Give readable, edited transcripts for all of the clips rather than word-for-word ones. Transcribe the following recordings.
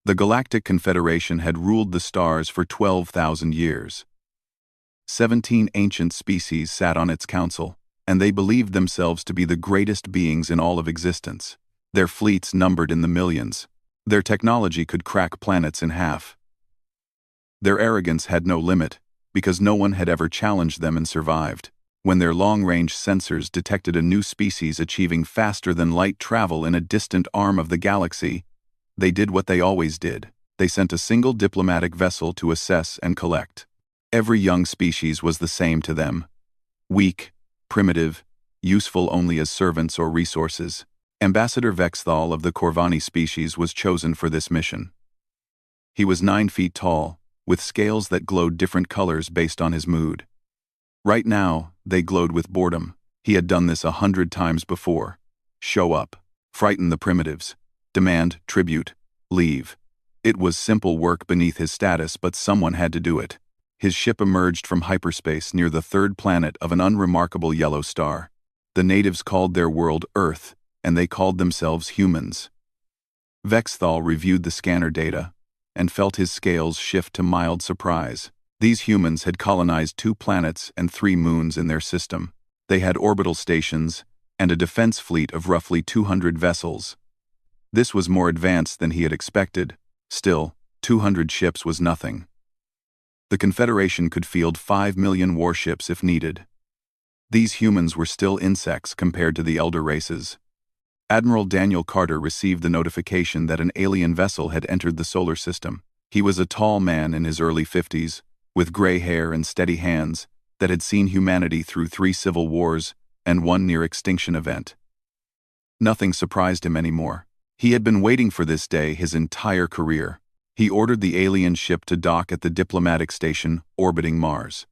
The Galactic Confederation had ruled the stars for 12,000 years. 17 ancient species sat on its council, and they believed themselves to be the greatest beings in all of existence. Their fleets numbered in the millions. Their technology could crack planets in half. Their arrogance had no limit, because no one had ever challenged them and survived. When their long-range sensors detected a new species achieving faster-than-light travel in a distant arm of the galaxy, they did what they always did. They sent a single diplomatic vessel to assess and collect. Every young species was the same to them. Weak, primitive, useful only as servants or resources. Ambassador Vexthal of the Corvani species was chosen for this mission. He was 9 feet tall, with scales that glowed different colors based on his mood. Right now, they glowed with boredom. He had done this 100 times before. Show up, frighten the primitives, demand tribute, leave. It was simple work beneath his status, but someone had to do it. His ship emerged from hyperspace near the third planet of an unremarkable yellow star. The natives called their world Earth, and they called themselves humans. Vexthal reviewed the scanner data and felt his scales shift to mild surprise. These humans had colonized 2 planets and 3 moons in their system. They had orbital stations and a defense fleet of roughly 200 vessels. This was more advanced than he had expected. Still, 200 ships was nothing. The Confederation could field 5 million warships if needed. These humans were still insects compared to the elder races. Admiral Daniel Carter received the notification that an alien vessel had entered the solar system. He was a tall man in his early 50s, with gray hair and steady hands, that had seen humanity through 3 civil wars and 1 near-extinction event. Nothing surprised him anymore. He had been waiting for this day his entire career. He ordered the alien ship to dock at the diplomatic station orbiting Mars.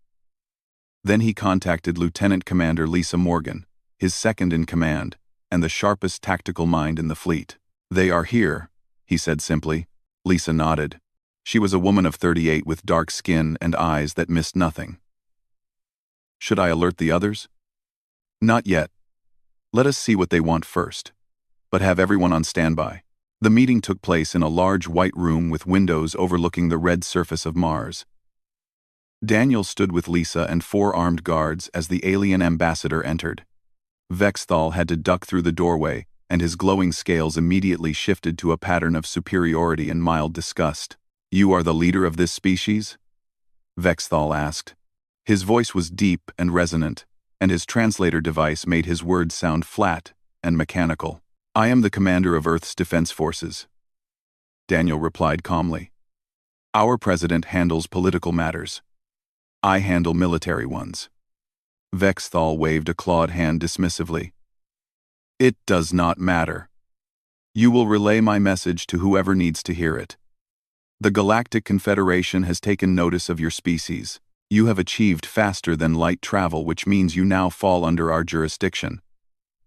Then he contacted Lieutenant Commander Lisa Morgan, his second-in-command, and the sharpest tactical mind in the fleet. "They are here," he said simply. Lisa nodded. She was a woman of 38 with dark skin and eyes that missed nothing. "Should I alert the others?" "Not yet. Let us see what they want first. But have everyone on standby." The meeting took place in a large white room with windows overlooking the red surface of Mars. Daniel stood with Lisa and 4 armed guards as the alien ambassador entered. Vexthal had to duck through the doorway, and his glowing scales immediately shifted to a pattern of superiority and mild disgust. "You are the leader of this species?" Vexthal asked. His voice was deep and resonant, and his translator device made his words sound flat and mechanical. "I am the commander of Earth's defense forces," Daniel replied calmly. "Our president handles political matters. I handle military ones." Vexthal waved a clawed hand dismissively. "It does not matter. You will relay my message to whoever needs to hear it. The Galactic Confederation has taken notice of your species. You have achieved faster-than-light travel, which means you now fall under our jurisdiction.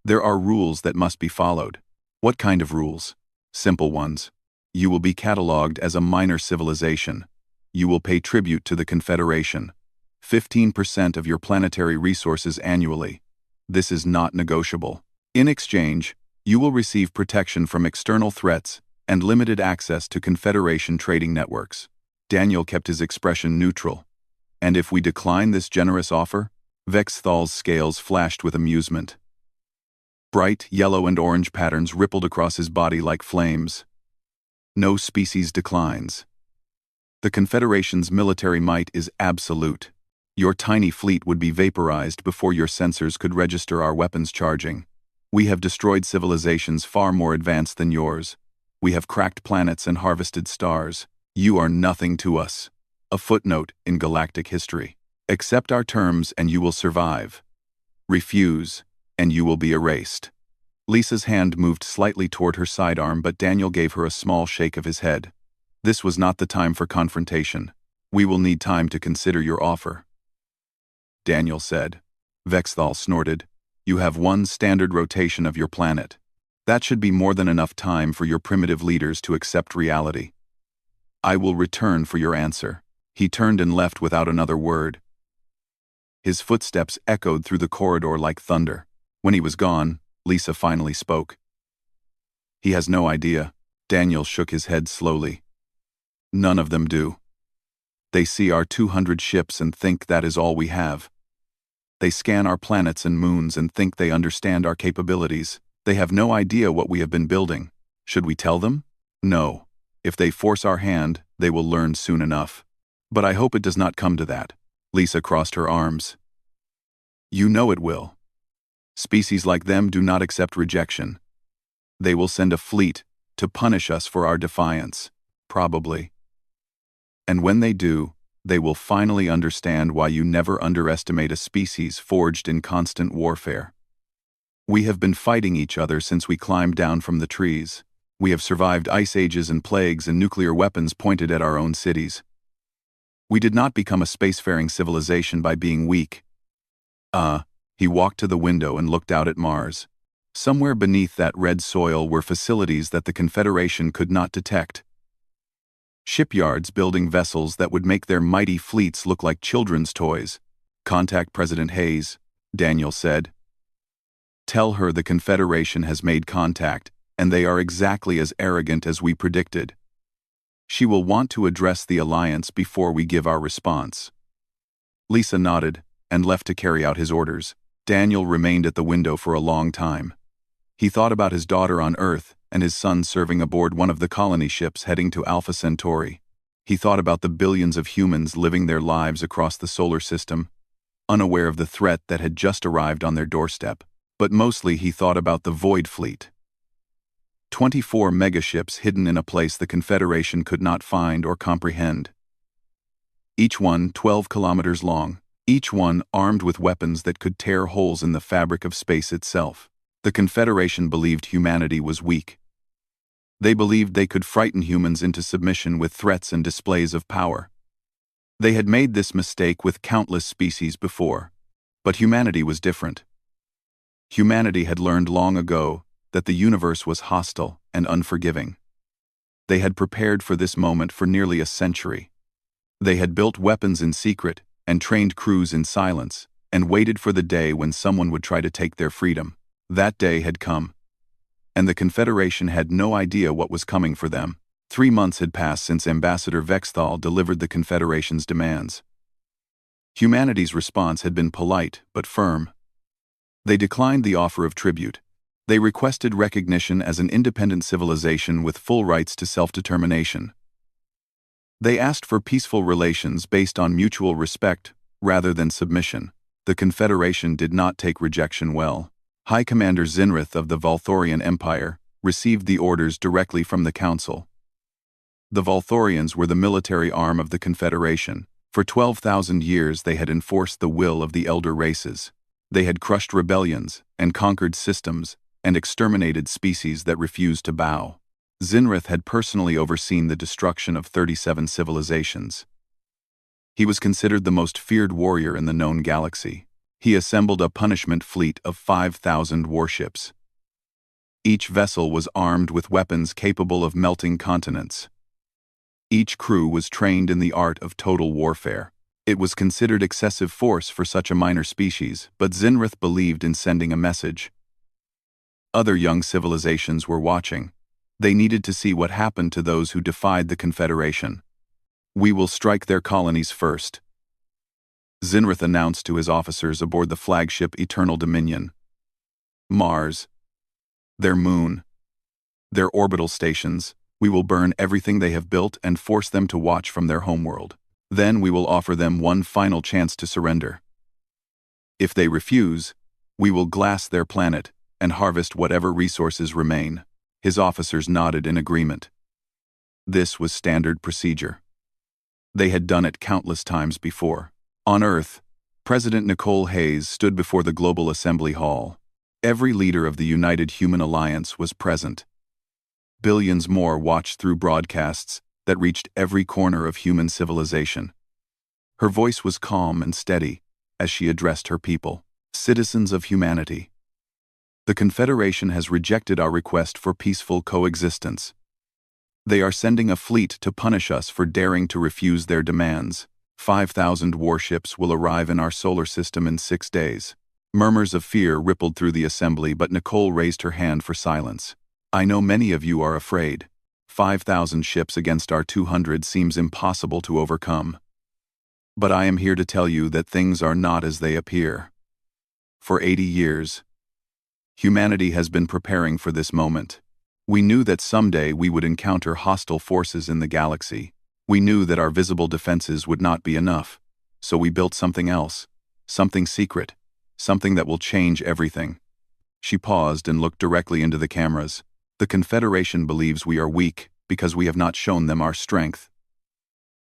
There are rules that must be followed." "What kind of rules?" "Simple ones. You will be catalogued as a minor civilization. You will pay tribute to the Confederation. 15% of your planetary resources annually. This is not negotiable. In exchange, you will receive protection from external threats and limited access to Confederation trading networks." Daniel kept his expression neutral. "And if we decline this generous offer?" Vexthal's scales flashed with amusement. Bright yellow and orange patterns rippled across his body like flames. "No species declines. The Confederation's military might is absolute. Your tiny fleet would be vaporized before your sensors could register our weapons charging. We have destroyed civilizations far more advanced than yours. We have cracked planets and harvested stars. You are nothing to us. A footnote in galactic history. Accept our terms and you will survive. Refuse, and you will be erased." Lisa's hand moved slightly toward her sidearm, but Daniel gave her a small shake of his head. "This was not the time for confrontation. We will need time to consider your offer," Daniel said. Vexthal snorted. "You have 1 standard rotation of your planet. That should be more than enough time for your primitive leaders to accept reality. I will return for your answer." He turned and left without another word. His footsteps echoed through the corridor like thunder. When he was gone, Lisa finally spoke. "He has no idea." Daniel shook his head slowly. None of them do. They see our 200 ships and think that is all we have. They scan our planets and moons and think they understand our capabilities. They have no idea what we have been building. Should we tell them? No. If they force our hand, they will learn soon enough. But I hope it does not come to that. Lisa crossed her arms. You know it will. Species like them do not accept rejection. They will send a fleet to punish us for our defiance, probably. And when they do, they will finally understand why you never underestimate a species forged in constant warfare. We have been fighting each other since we climbed down from the trees. We have survived ice ages and plagues and nuclear weapons pointed at our own cities. We did not become a spacefaring civilization by being weak. He walked to the window and looked out at Mars. Somewhere beneath that red soil were facilities that the Confederation could not detect. Shipyards building vessels that would make their mighty fleets look like children's toys. Contact President Hayes, Daniel said. Tell her the Confederation has made contact, and they are exactly as arrogant as we predicted. She will want to address the Alliance before we give our response. Lisa nodded and left to carry out his orders. Daniel remained at the window for a long time. He thought about his daughter on Earth and his son serving aboard one of the colony ships heading to Alpha Centauri. He thought about the billions of humans living their lives across the solar system, unaware of the threat that had just arrived on their doorstep. But mostly he thought about the Void Fleet. 24 megaships hidden in a place the Confederation could not find or comprehend. Each one 12 kilometers long, each one armed with weapons that could tear holes in the fabric of space itself. The Confederation believed humanity was weak. They believed they could frighten humans into submission with threats and displays of power. They had made this mistake with countless species before, but humanity was different. Humanity had learned long ago that the universe was hostile and unforgiving. They had prepared for this moment for nearly a century. They had built weapons in secret and trained crews in silence and waited for the day when someone would try to take their freedom. That day had come, and the Confederation had no idea what was coming for them. 3 months had passed since Ambassador Vexthal delivered the Confederation's demands. Humanity's response had been polite but firm. They declined the offer of tribute. They requested recognition as an independent civilization with full rights to self-determination. They asked for peaceful relations based on mutual respect rather than submission. The Confederation did not take rejection well. High Commander Zinrith of the Valthorian Empire received the orders directly from the Council. The Valthorians were the military arm of the Confederation. For 12,000 years they had enforced the will of the elder races. They had crushed rebellions and conquered systems and exterminated species that refused to bow. Zinrith had personally overseen the destruction of 37 civilizations. He was considered the most feared warrior in the known galaxy. He assembled a punishment fleet of 5,000 warships. Each vessel was armed with weapons capable of melting continents. Each crew was trained in the art of total warfare. It was considered excessive force for such a minor species, but Zinrith believed in sending a message. Other young civilizations were watching. They needed to see what happened to those who defied the Confederation. We will strike their colonies first, Zinrith announced to his officers aboard the flagship Eternal Dominion. Mars, their moon, their orbital stations, we will burn everything they have built and force them to watch from their homeworld. Then we will offer them one final chance to surrender. If they refuse, we will glass their planet and harvest whatever resources remain. His officers nodded in agreement. This was standard procedure. They had done it countless times before. On Earth, President Nicole Hayes stood before the Global Assembly Hall. Every leader of the United Human Alliance was present. Billions more watched through broadcasts that reached every corner of human civilization. Her voice was calm and steady as she addressed her people. Citizens of humanity, the Confederation has rejected our request for peaceful coexistence. They are sending a fleet to punish us for daring to refuse their demands. 5,000 warships will arrive in our solar system in 6 days. Murmurs of fear rippled through the assembly, but Nicole raised her hand for silence. I know many of you are afraid. 5,000 ships against our 200 seems impossible to overcome. But I am here to tell you that things are not as they appear. For 80 years, humanity has been preparing for this moment. We knew that someday we would encounter hostile forces in the galaxy. We knew that our visible defenses would not be enough, so we built something else, something secret, something that will change everything. She paused and looked directly into the cameras. The Confederation believes we are weak because we have not shown them our strength.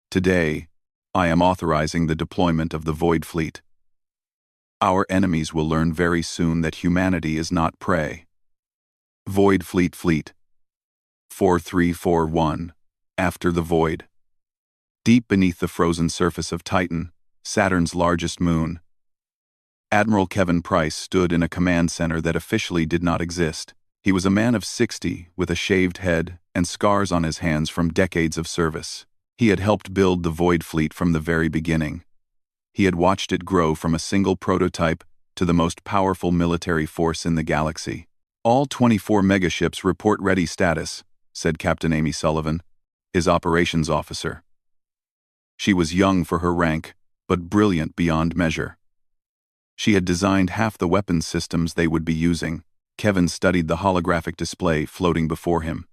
Today, I am authorizing the deployment of the Void Fleet. Our enemies will learn very soon that humanity is not prey. Void Fleet 4341. After the Void. Deep beneath the frozen surface of Titan, Saturn's largest moon, Admiral Kevin Price stood in a command center that officially did not exist. He was a man of 60 with a shaved head and scars on his hands from decades of service. He had helped build the Void Fleet from the very beginning. He had watched it grow from a single prototype to the most powerful military force in the galaxy. All 24 megaships report ready status, said Captain Amy Sullivan, his operations officer. She was young for her rank, but brilliant beyond measure. She had designed half the weapons systems they would be using. Kevin studied the holographic display floating before him.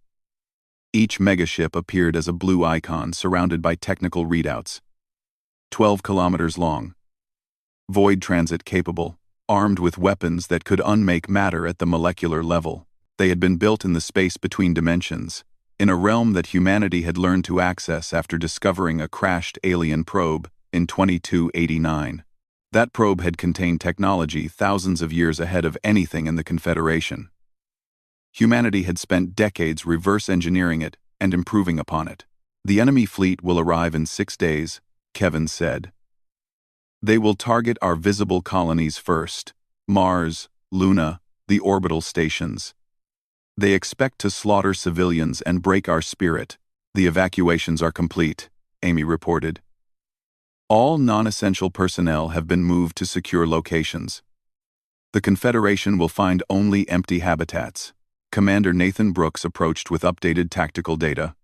Each megaship appeared as a blue icon surrounded by technical readouts. 12 kilometers long. Void transit capable, armed with weapons that could unmake matter at the molecular level. They had been built in the space between dimensions, in a realm that humanity had learned to access after discovering a crashed alien probe in 2289. That probe had contained technology thousands of years ahead of anything in the Confederation. Humanity had spent decades reverse engineering it and improving upon it. The enemy fleet will arrive in 6 days, Kevin said. They will target our visible colonies first, Mars, Luna, the orbital stations. They expect to slaughter civilians and break our spirit. The evacuations are complete, Amy reported. All non-essential personnel have been moved to secure locations. The Confederation will find only empty habitats. Commander Nathan Brooks approached with updated tactical data.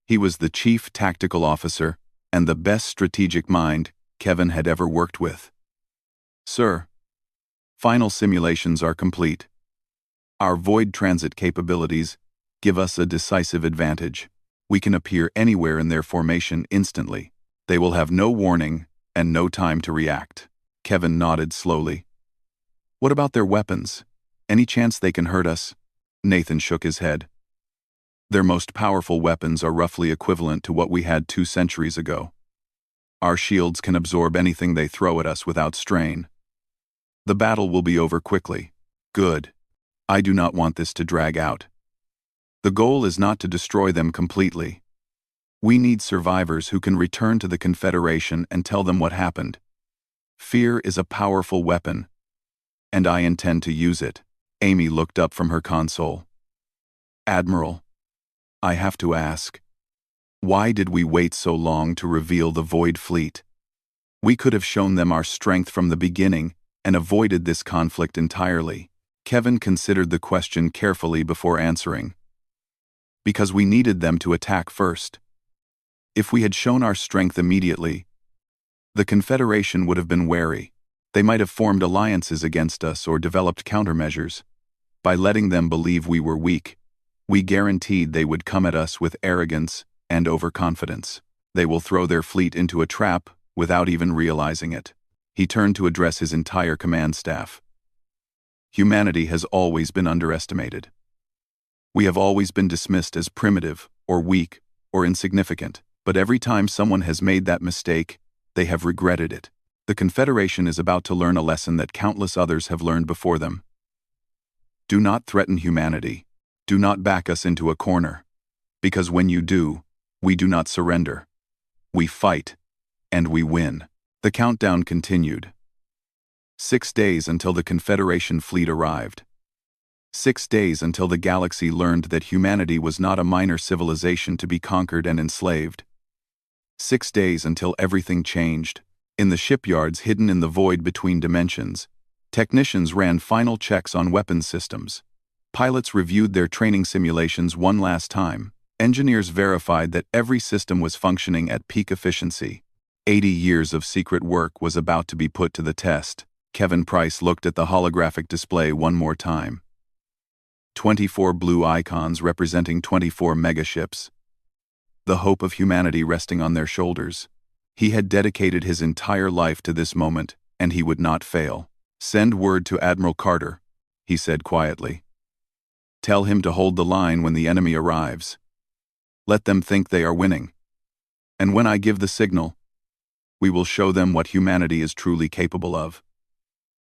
He was the chief tactical officer and the best strategic mind Kevin had ever worked with. Sir, final simulations are complete. Our void transit capabilities give us a decisive advantage. We can appear anywhere in their formation instantly. They will have no warning and no time to react. Kevin nodded slowly. What about their weapons? Any chance they can hurt us? Nathan shook his head. Their most powerful weapons are roughly equivalent to what we had 2 centuries ago. Our shields can absorb anything they throw at us without strain. The battle will be over quickly. Good. I do not want this to drag out. The goal is not to destroy them completely. We need survivors who can return to the Confederation and tell them what happened. Fear is a powerful weapon, and I intend to use it. Amy looked up from her console. Admiral, I have to ask, why did we wait so long to reveal the Void Fleet? We could have shown them our strength from the beginning and avoided this conflict entirely. Kevin considered the question carefully before answering. Because we needed them to attack first. If we had shown our strength immediately, the Confederation would have been wary. They might have formed alliances against us or developed countermeasures. By letting them believe we were weak, we guaranteed they would come at us with arrogance and overconfidence. They will throw their fleet into a trap without even realizing it. He turned to address his entire command staff. Humanity has always been underestimated. We have always been dismissed as primitive or weak or insignificant, but every time someone has made that mistake, they have regretted it. The Confederation is about to learn a lesson that countless others have learned before them. Do not threaten humanity. Do not back us into a corner. Because when you do, we do not surrender. We fight, and we win. The countdown continued. 6 days until the Confederation fleet arrived. 6 days until the galaxy learned that humanity was not a minor civilization to be conquered and enslaved. 6 days until everything changed. In the shipyards hidden in the void between dimensions, technicians ran final checks on weapons systems. Pilots reviewed their training simulations one last time. Engineers verified that every system was functioning at peak efficiency. 80 years of secret work was about to be put to the test. Kevin Price looked at the holographic display one more time. 24 blue icons representing 24 megaships. The hope of humanity resting on their shoulders. He had dedicated his entire life to this moment, and he would not fail. "Send word to Admiral Carter," he said quietly. "Tell him to hold the line when the enemy arrives. Let them think they are winning. And when I give the signal, we will show them what humanity is truly capable of."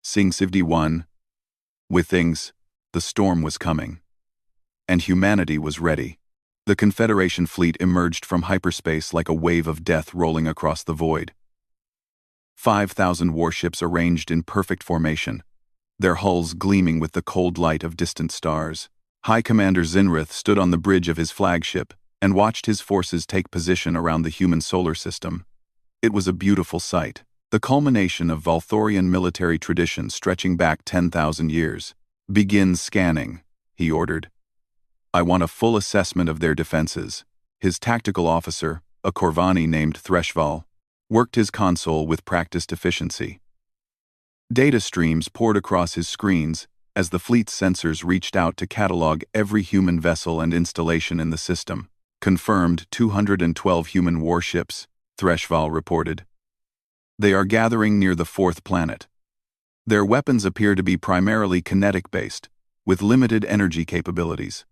Sing 51. With things, the storm was coming. And humanity was ready. The Confederation fleet emerged from hyperspace like a wave of death rolling across the void. 5,000 warships arranged in perfect formation, their hulls gleaming with the cold light of distant stars. High Commander Zinrith stood on the bridge of his flagship and watched his forces take position around the human solar system. It was a beautiful sight, the culmination of Valthorian military tradition stretching back 10,000 years. "Begin scanning," he ordered. "I want a full assessment of their defenses." His tactical officer, a Corvani named Threshval, worked his console with practiced efficiency. Data streams poured across his screens as the fleet's sensors reached out to catalog every human vessel and installation in the system. "Confirmed 212 human warships," Threshval reported. "They are gathering near the fourth planet. Their weapons appear to be primarily kinetic-based, with limited energy capabilities.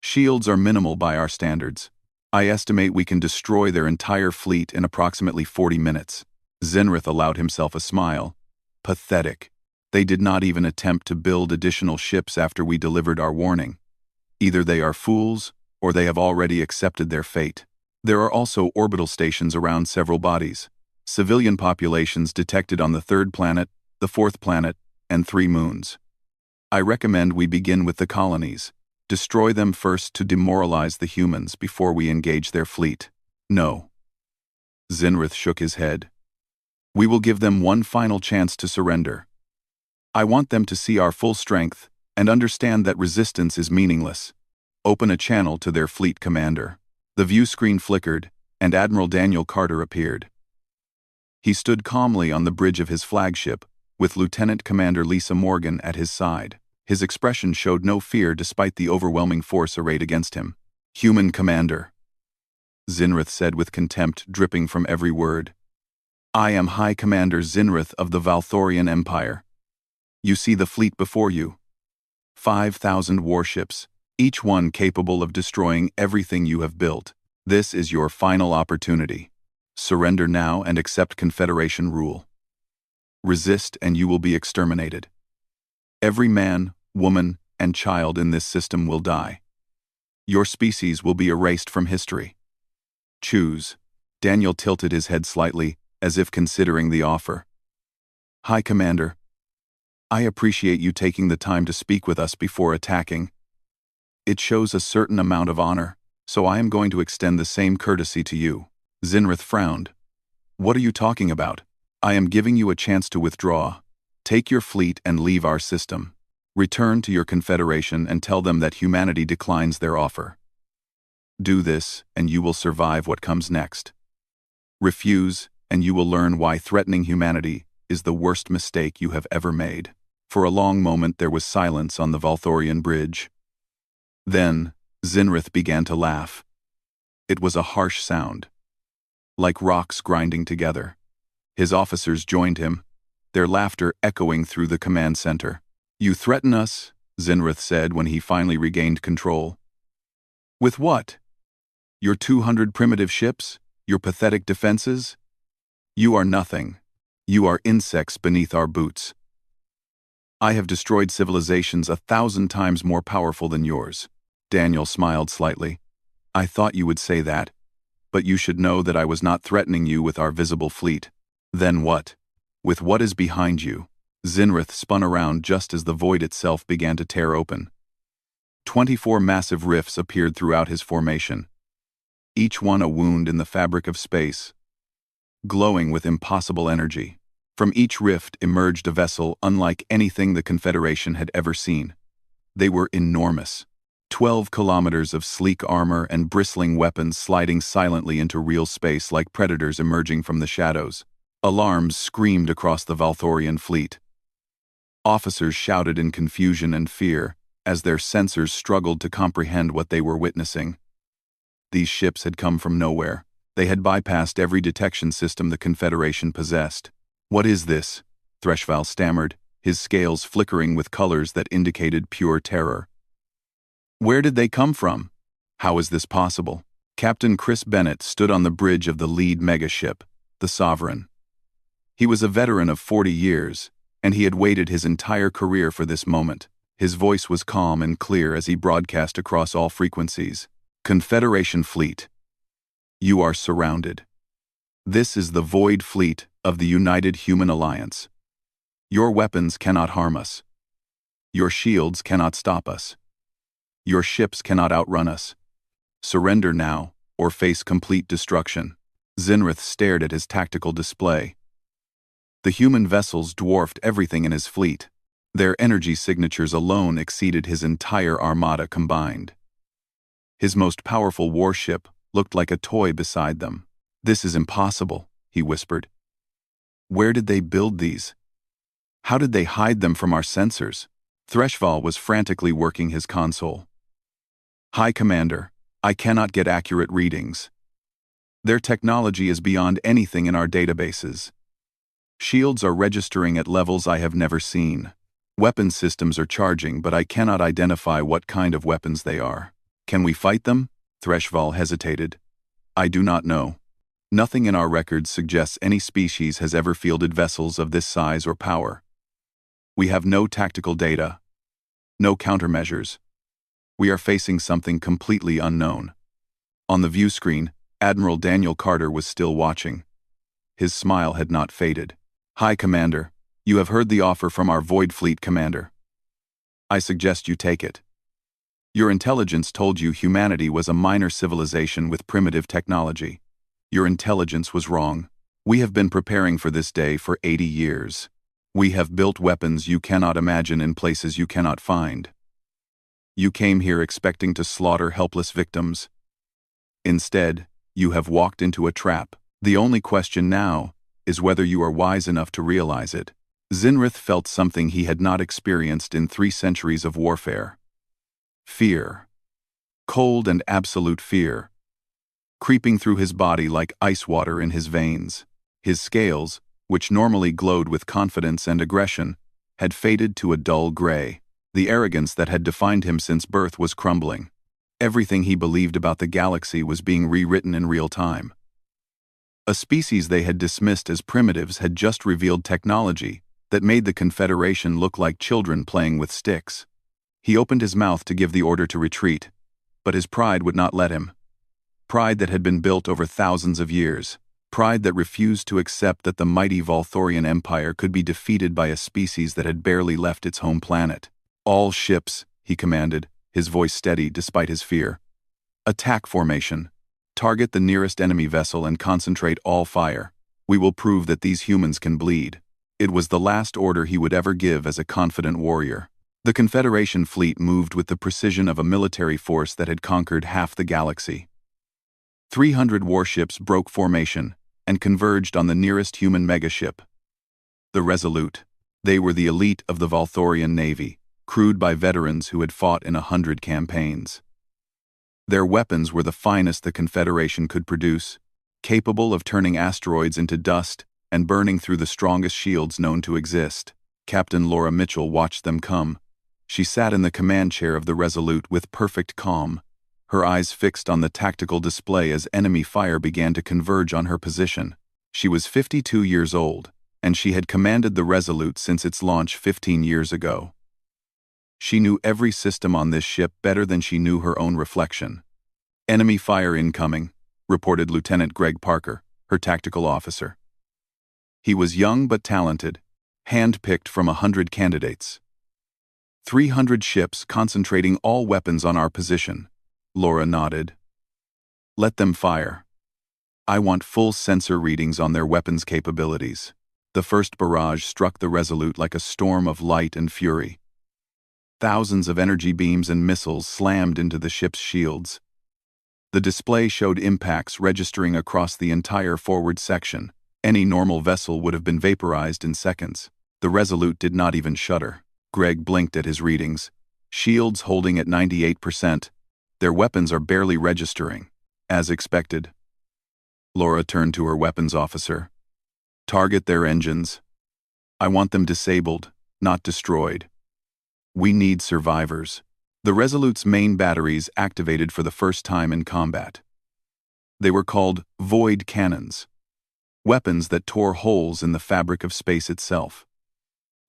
Shields are minimal by our standards. I estimate we can destroy their entire fleet in approximately 40 minutes. Zinrith allowed himself a smile. Pathetic. They did not even attempt to build additional ships after we delivered our warning. Either they are fools, or they have already accepted their fate. There are also orbital stations around several bodies. Civilian populations detected on the third planet, the fourth planet, and 3 moons. I recommend we begin with the colonies. Destroy them first to demoralize the humans before we engage their fleet." "No." Zinrith shook his head. "We will give them one final chance to surrender. I want them to see our full strength and understand that resistance is meaningless. Open a channel to their fleet commander." The view screen flickered, and Admiral Daniel Carter appeared. He stood calmly on the bridge of his flagship, with Lieutenant Commander Lisa Morgan at his side. His expression showed no fear despite the overwhelming force arrayed against him. "Human commander," Zinrith said with contempt dripping from every word. "I am High Commander Zinrith of the Valthorian Empire. You see the fleet before you. 5,000 warships, each one capable of destroying everything you have built. This is your final opportunity. Surrender now and accept Confederation rule. Resist and you will be exterminated. Every man, woman, and child in this system will die. Your species will be erased from history. Choose." Daniel tilted his head slightly, as if considering the offer. "High Commander, I appreciate you taking the time to speak with us before attacking. It shows a certain amount of honor, so I am going to extend the same courtesy to you." Zinrith frowned. "What are you talking about? I am giving you a chance to withdraw. Take your fleet and leave our system. Return to your Confederation and tell them that humanity declines their offer. Do this, and you will survive what comes next. Refuse, and you will learn why threatening humanity is the worst mistake you have ever made." For a long moment there was silence on the Valthorian bridge. Then, Zinrith began to laugh. It was a harsh sound, like rocks grinding together. His officers joined him, their laughter echoing through the command center. "You threaten us," Zinrith said when he finally regained control. "With what? Your 200 primitive ships? Your pathetic defenses? You are nothing. You are insects beneath our boots. I have destroyed civilizations 1,000 times more powerful than yours." Daniel smiled slightly. "I thought you would say that, but you should know that I was not threatening you with our visible fleet." "Then what? With what is behind you?" Zinrith spun around just as the void itself began to tear open. 24 massive rifts appeared throughout his formation, each one a wound in the fabric of space, glowing with impossible energy. From each rift emerged a vessel unlike anything the Confederation had ever seen. They were enormous, 12 kilometers of sleek armor and bristling weapons sliding silently into real space like predators emerging from the shadows. Alarms screamed across the Valthorian fleet. Officers shouted in confusion and fear as their sensors struggled to comprehend what they were witnessing. These ships had come from nowhere. They had bypassed every detection system the Confederation possessed. "What is this?" Threshval stammered, his scales flickering with colors that indicated pure terror. "Where did they come from? How is this possible?" Captain Chris Bennett stood on the bridge of the lead megaship, the Sovereign. He was a veteran of 40 years, and he had waited his entire career for this moment. His voice was calm and clear as he broadcast across all frequencies. "Confederation Fleet, you are surrounded. This is the Void Fleet of the United Human Alliance. Your weapons cannot harm us. Your shields cannot stop us. Your ships cannot outrun us. Surrender now, or face complete destruction." Zinrith stared at his tactical display. The human vessels dwarfed everything in his fleet. Their energy signatures alone exceeded his entire armada combined. His most powerful warship looked like a toy beside them. "This is impossible," he whispered. "Where did they build these? How did they hide them from our sensors?" Threshval was frantically working his console. "High Commander, I cannot get accurate readings. Their technology is beyond anything in our databases. Shields are registering at levels I have never seen. Weapon systems are charging, but I cannot identify what kind of weapons they are." "Can we fight them?" Threshval hesitated. "I do not know. Nothing in our records suggests any species has ever fielded vessels of this size or power. We have no tactical data, no countermeasures. We are facing something completely unknown." On the view screen, Admiral Daniel Carter was still watching. His smile had not faded. "High Commander, you have heard the offer from our Void Fleet Commander. I suggest you take it. Your intelligence told you humanity was a minor civilization with primitive technology. Your intelligence was wrong. We have been preparing for this day for 80 years. We have built weapons you cannot imagine in places you cannot find. You came here expecting to slaughter helpless victims. Instead, you have walked into a trap. The only question now is whether you are wise enough to realize it." Zinrith felt something he had not experienced in 3 centuries of warfare. Fear. Cold and absolute fear. Creeping through his body like ice water in his veins. His scales, which normally glowed with confidence and aggression, had faded to a dull gray. The arrogance that had defined him since birth was crumbling. Everything he believed about the galaxy was being rewritten in real time. A species they had dismissed as primitives had just revealed technology that made the Confederation look like children playing with sticks. He opened his mouth to give the order to retreat, but his pride would not let him. Pride that had been built over thousands of years. Pride that refused to accept that the mighty Valthorian Empire could be defeated by a species that had barely left its home planet. "All ships," he commanded, his voice steady despite his fear. "Attack formation. Target the nearest enemy vessel and concentrate all fire. We will prove that these humans can bleed." It was the last order he would ever give as a confident warrior. The Confederation fleet moved with the precision of a military force that had conquered half the galaxy. 300 warships broke formation and converged on the nearest human megaship, the Resolute. They were the elite of the Valthorian Navy, crewed by veterans who had fought in 100 campaigns. Their weapons were the finest the Confederation could produce, capable of turning asteroids into dust and burning through the strongest shields known to exist. Captain Laura Mitchell watched them come. She sat in the command chair of the Resolute with perfect calm, her eyes fixed on the tactical display as enemy fire began to converge on her position. She was 52 years old, and she had commanded the Resolute since its launch 15 years ago. She knew every system on this ship better than she knew her own reflection. "Enemy fire incoming," reported Lieutenant Greg Parker, her tactical officer. He was young but talented, hand-picked from 100 candidates. 300 ships concentrating all weapons on our position. Laura nodded. "Let them fire. I want full sensor readings on their weapons capabilities." The first barrage struck the Resolute like a storm of light and fury. Thousands of energy beams and missiles slammed into the ship's shields. The display showed impacts registering across the entire forward section. Any normal vessel would have been vaporized in seconds. The Resolute did not even shudder. Greg blinked at his readings. Shields holding at 98%. Their weapons are barely registering. As expected. Laura turned to her weapons officer. Target their engines. I want them disabled, not destroyed. We need survivors. The Resolute's main batteries activated for the first time in combat. They were called void cannons. Weapons that tore holes in the fabric of space itself.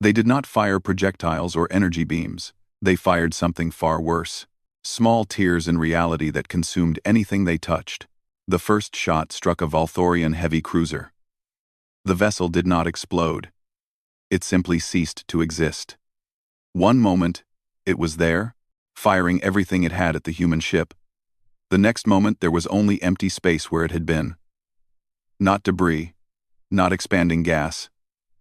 They did not fire projectiles or energy beams. They fired something far worse. Small tears in reality that consumed anything they touched. The first shot struck a Valthorian heavy cruiser. The vessel did not explode. It simply ceased to exist. One moment, it was there, firing everything it had at the human ship. The next moment, there was only empty space where it had been. Not debris, not expanding gas,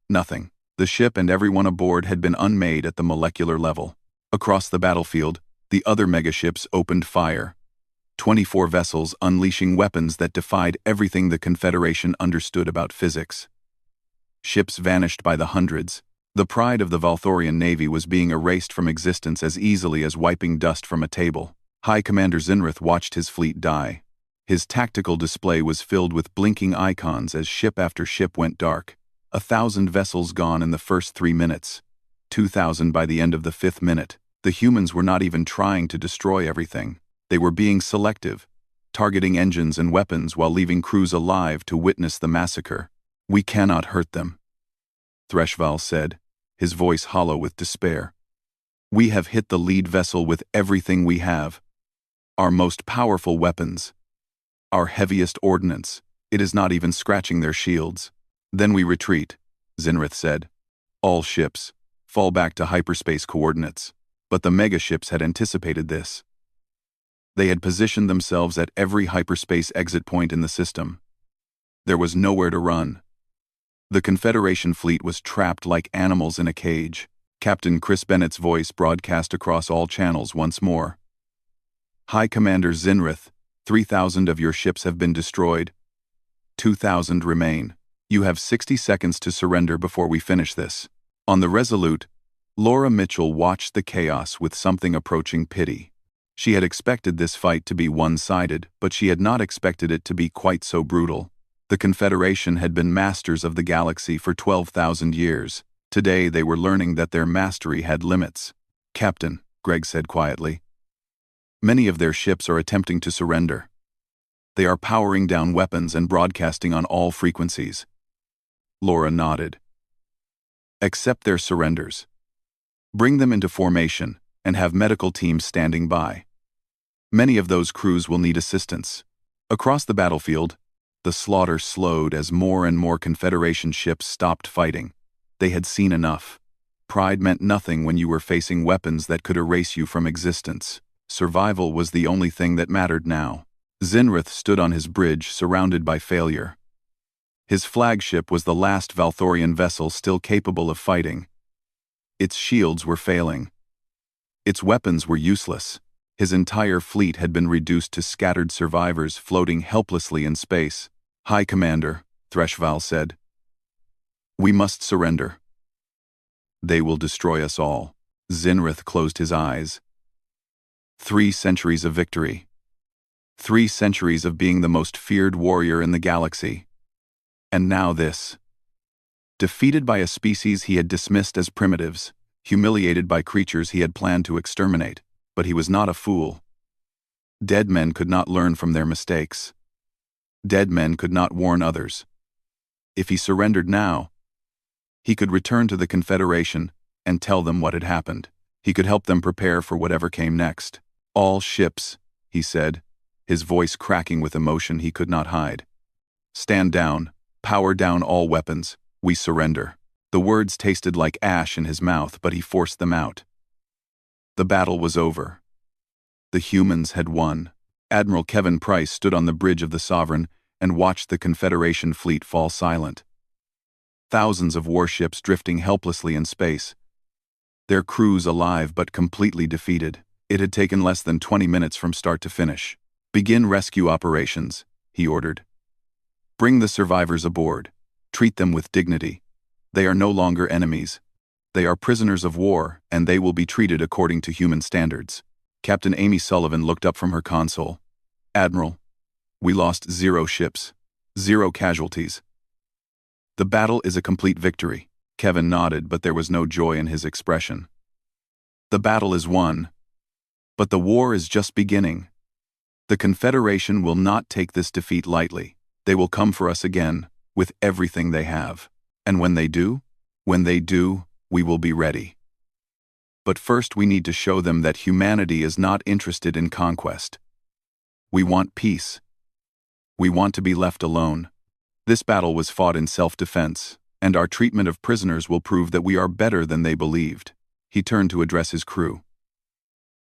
nothing. The ship and everyone aboard had been unmade at the molecular level. Across the battlefield, the other megaships opened fire. 24 vessels unleashing weapons that defied everything the Confederation understood about physics. Ships vanished by the hundreds. The pride of the Valthorian Navy was being erased from existence as easily as wiping dust from a table. High Commander Zinrith watched his fleet die. His tactical display was filled with blinking icons as ship after ship went dark. 1,000 vessels gone in the first 3 minutes. 2,000 by the end of the 5th minute. The humans were not even trying to destroy everything. They were being selective, targeting engines and weapons while leaving crews alive to witness the massacre. We cannot hurt them, Threshval said, his voice hollow with despair. We have hit the lead vessel with everything we have. Our most powerful weapons. Our heaviest ordnance. It is not even scratching their shields. Then we retreat, Zinrith said. All ships, fall back to hyperspace coordinates. But the megaships had anticipated this. They had positioned themselves at every hyperspace exit point in the system. There was nowhere to run. The Confederation fleet was trapped like animals in a cage. Captain Chris Bennett's voice broadcast across all channels once more. High Commander Zinrith, 3,000 of your ships have been destroyed. 2,000 remain. You have 60 seconds to surrender before we finish this. On the Resolute, Laura Mitchell watched the chaos with something approaching pity. She had expected this fight to be one-sided, but she had not expected it to be quite so brutal. The Confederation had been masters of the galaxy for 12,000 years. Today they were learning that their mastery had limits. Captain, Greg said quietly. Many of their ships are attempting to surrender. They are powering down weapons and broadcasting on all frequencies. Laura nodded. Accept their surrenders. Bring them into formation and have medical teams standing by. Many of those crews will need assistance. Across the battlefield, the slaughter slowed as more and more Confederation ships stopped fighting. They had seen enough. Pride meant nothing when you were facing weapons that could erase you from existence. Survival was the only thing that mattered now. Zinrith stood on his bridge, surrounded by failure. His flagship was the last Valthorian vessel still capable of fighting. Its shields were failing. Its weapons were useless. His entire fleet had been reduced to scattered survivors floating helplessly in space. High Commander, Threshval said. We must surrender. They will destroy us all. Zinrith closed his eyes. 3 centuries of victory. 3 centuries of being the most feared warrior in the galaxy. And now this. Defeated by a species he had dismissed as primitives, humiliated by creatures he had planned to exterminate, but he was not a fool. Dead men could not learn from their mistakes. Dead men could not warn others. If he surrendered now, he could return to the Confederation and tell them what had happened. He could help them prepare for whatever came next. All ships, he said, his voice cracking with emotion he could not hide. Stand down, power down all weapons, we surrender. The words tasted like ash in his mouth, but he forced them out. The battle was over. The humans had won. Admiral Kevin Price stood on the bridge of the Sovereign and watched the Confederation fleet fall silent. Thousands of warships drifting helplessly in space. their crews alive but completely defeated. It had taken less than 20 minutes from start to finish. "Begin rescue operations," he ordered. "Bring the survivors aboard. Treat them with dignity. They are no longer enemies. They are prisoners of war, and they will be treated according to human standards." Captain Amy Sullivan looked up from her console. "Admiral, we lost 0 ships, 0 casualties. The battle is a complete victory." Kevin nodded, but there was no joy in his expression. "The battle is won. But the war is just beginning. The Confederation will not take this defeat lightly. They will come for us again, with everything they have. And when they do, we will be ready. But first we need to show them that humanity is not interested in conquest. We want peace. We want to be left alone. This battle was fought in self-defense, and our treatment of prisoners will prove that we are better than they believed." He turned to address his crew.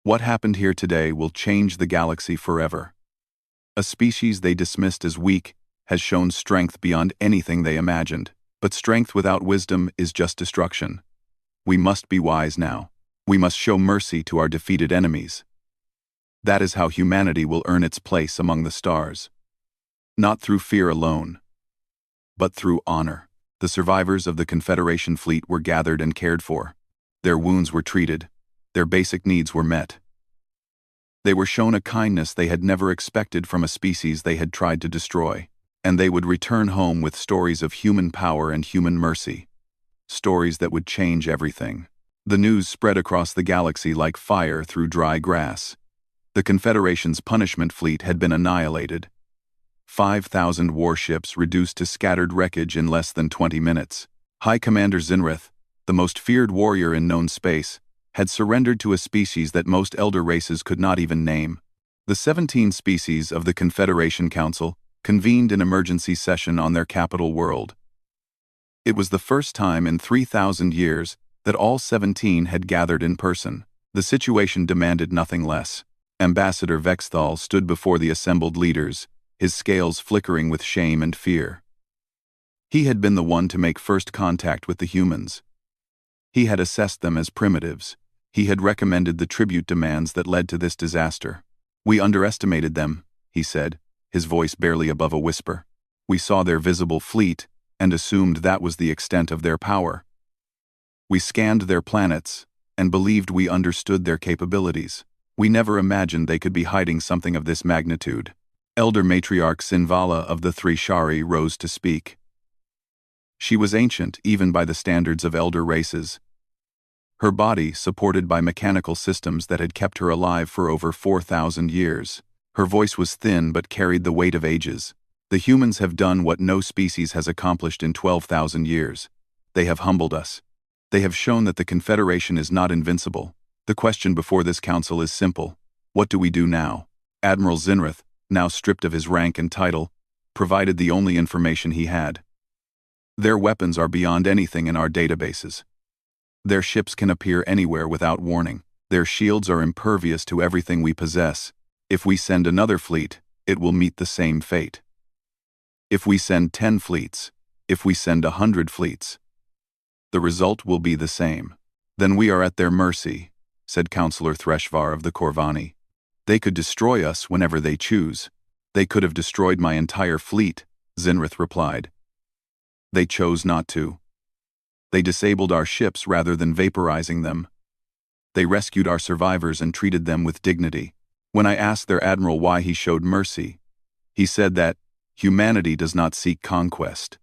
"What happened here today will change the galaxy forever. A species they dismissed as weak has shown strength beyond anything they imagined. But strength without wisdom is just destruction. We must be wise now. We must show mercy to our defeated enemies. That is how humanity will earn its place among the stars. Not through fear alone, but through honor." The survivors of the Confederation fleet were gathered and cared for. Their wounds were treated. Their basic needs were met. They were shown a kindness they had never expected from a species they had tried to destroy, and they would return home with stories of human power and human mercy. Stories that would change everything. The news spread across the galaxy like fire through dry grass. The Confederation's punishment fleet had been annihilated. 5,000 warships reduced to scattered wreckage in less than 20 minutes. High Commander Zinrith, the most feared warrior in known space, had surrendered to a species that most elder races could not even name. The 17 species of the Confederation Council convened an emergency session on their capital world. It was the first time in 3,000 years that all 17 had gathered in person. The situation demanded nothing less. Ambassador Vexthal stood before the assembled leaders, his scales flickering with shame and fear. He had been the one to make first contact with the humans. He had assessed them as primitives. He had recommended the tribute demands that led to this disaster. "We underestimated them," he said, his voice barely above a whisper. "We saw their visible fleet and assumed that was the extent of their power. We scanned their planets and believed we understood their capabilities. We never imagined they could be hiding something of this magnitude." Elder Matriarch Sinvala of the Three Shari rose to speak. She was ancient even by the standards of elder races. Her body supported by mechanical systems that had kept her alive for over 4,000 years. Her voice was thin but carried the weight of ages. "The humans have done what no species has accomplished in 12,000 years. They have humbled us. They have shown that the Confederation is not invincible. The question before this council is simple. What do we do now?" Admiral Zinrith, now stripped of his rank and title, provided the only information he had. "Their weapons are beyond anything in our databases. Their ships can appear anywhere without warning. Their shields are impervious to everything we possess. If we send another fleet, it will meet the same fate. If we send 10 fleets, if we send 100 fleets, the result will be the same. Then we are at their mercy," said Counselor Threshvar of the Corvani. "They could destroy us whenever they choose. They could have destroyed my entire fleet," Zinrith replied. "They chose not to. They disabled our ships rather than vaporizing them. They rescued our survivors and treated them with dignity. When I asked their admiral why he showed mercy, he said that humanity does not seek conquest.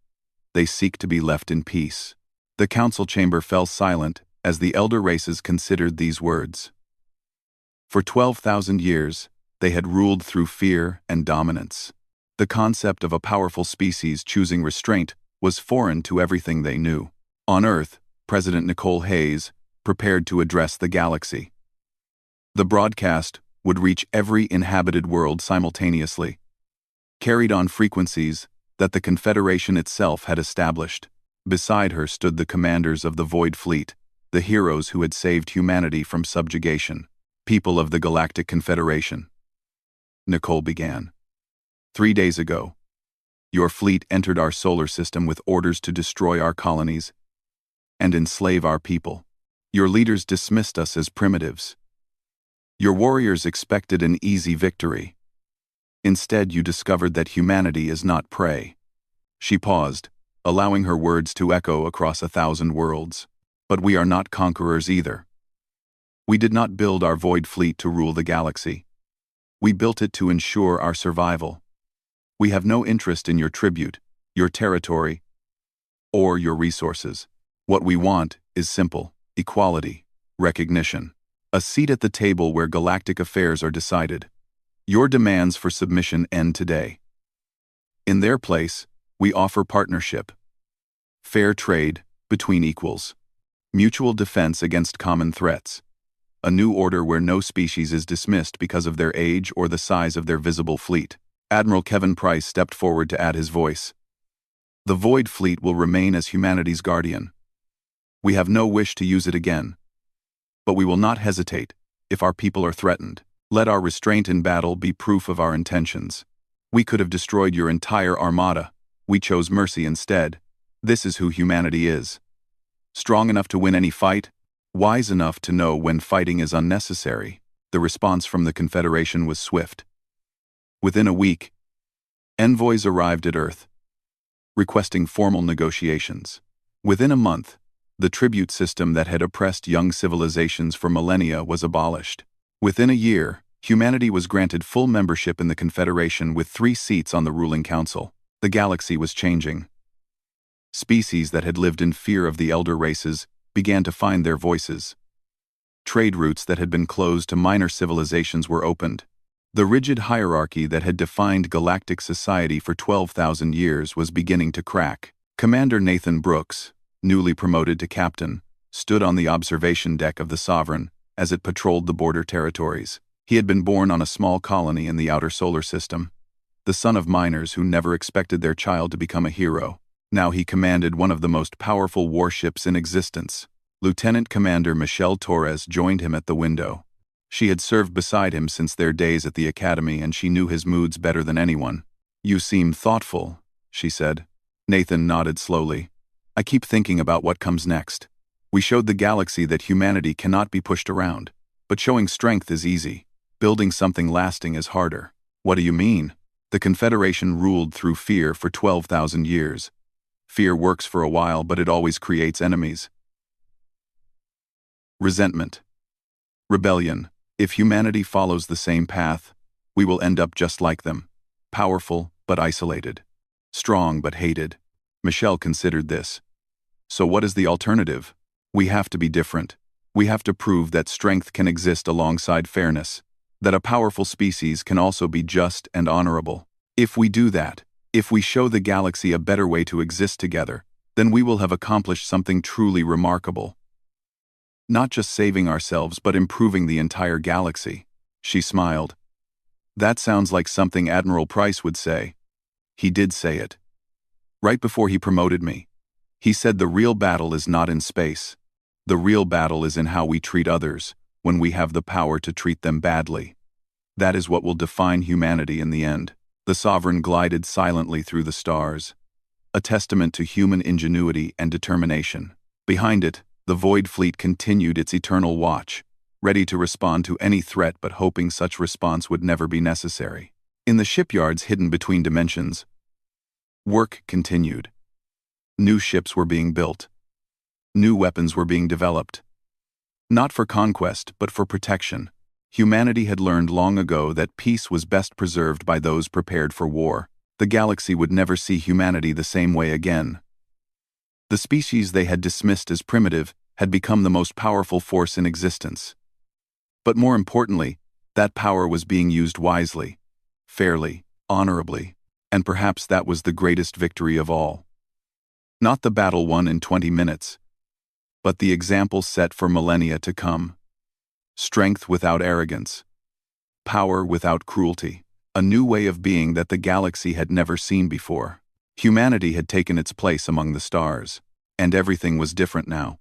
They seek to be left in peace." The council chamber fell silent as the elder races considered these words. For 12,000 years, they had ruled through fear and dominance. The concept of a powerful species choosing restraint was foreign to everything they knew. On Earth, President Nicole Hayes prepared to address the galaxy. The broadcast would reach every inhabited world simultaneously, carried on frequencies that the Confederation itself had established. Beside her stood the commanders of the Void Fleet, the heroes who had saved humanity from subjugation. "People of the Galactic Confederation," Nicole began. 3 days ago, your fleet entered our solar system with orders to destroy our colonies and enslave our people. Your leaders dismissed us as primitives. Your warriors expected an easy victory. Instead, you discovered that humanity is not prey. She paused, allowing her words to echo across 1,000 worlds. But we are not conquerors either. We did not build our void fleet to rule the galaxy. We built it to ensure our survival. We have no interest in your tribute, your territory, or your resources. What we want is simple: equality, recognition, a seat at the table where galactic affairs are decided. Your demands for submission end today. In their place, we offer partnership, fair trade between equals, mutual defense against common threats, a new order where no species is dismissed because of their age or the size of their visible fleet. Admiral Kevin Price stepped forward to add his voice. The Void Fleet will remain as humanity's guardian. We have no wish to use it again. But we will not hesitate if our people are threatened. Let our restraint in battle be proof of our intentions. We could have destroyed your entire armada. We chose mercy instead. This is who humanity is. Strong enough to win any fight, wise enough to know when fighting is unnecessary. The response from the Confederation was swift. Within a week, envoys arrived at Earth, requesting formal negotiations. Within a month, the tribute system that had oppressed young civilizations for millennia was abolished. Within a year, humanity was granted full membership in the Confederation with 3 seats on the ruling council. The galaxy was changing. Species that had lived in fear of the elder races began to find their voices. Trade routes that had been closed to minor civilizations were opened. The rigid hierarchy that had defined galactic society for 12,000 years was beginning to crack. Commander Nathan Brooks, newly promoted to captain, stood on the observation deck of the Sovereign as it patrolled the border territories. He had been born on a small colony in the outer solar system, the son of miners who never expected their child to become a hero. Now he commanded one of the most powerful warships in existence. Lieutenant Commander Michelle Torres joined him at the window. She had served beside him since their days at the academy, and she knew his moods better than anyone. "You seem thoughtful," she said. Nathan nodded slowly. "I keep thinking about what comes next. We showed the galaxy that humanity cannot be pushed around. But showing strength is easy. Building something lasting is harder." "What do you mean?" "The Confederation ruled through fear for 12,000 years. Fear works for a while, but it always creates enemies. Resentment. Rebellion. If humanity follows the same path, we will end up just like them. Powerful, but isolated. Strong, but hated." Michelle considered this. "So what is the alternative?" "We have to be different. We have to prove that strength can exist alongside fairness, that a powerful species can also be just and honorable. If we do that, if we show the galaxy a better way to exist together, then we will have accomplished something truly remarkable. Not just saving ourselves, but improving the entire galaxy." She smiled. "That sounds like something Admiral Price would say." He did say it. Right before he promoted me. He said the real battle is not in space. The real battle is in how we treat others when we have the power to treat them badly. That is what will define humanity in the end. The Sovereign glided silently through the stars, a testament to human ingenuity and determination. Behind it, the Void Fleet continued its eternal watch, ready to respond to any threat but hoping such response would never be necessary. In the shipyards hidden between dimensions, work continued. New ships were being built. New weapons were being developed. Not for conquest, but for protection. Humanity had learned long ago that peace was best preserved by those prepared for war. The galaxy would never see humanity the same way again. The species they had dismissed as primitive had become the most powerful force in existence. But more importantly, that power was being used wisely, fairly, honorably, and perhaps that was the greatest victory of all. Not the battle won in 20 minutes, but the example set for millennia to come. Strength without arrogance. Power without cruelty. A new way of being that the galaxy had never seen before. Humanity had taken its place among the stars, and everything was different now.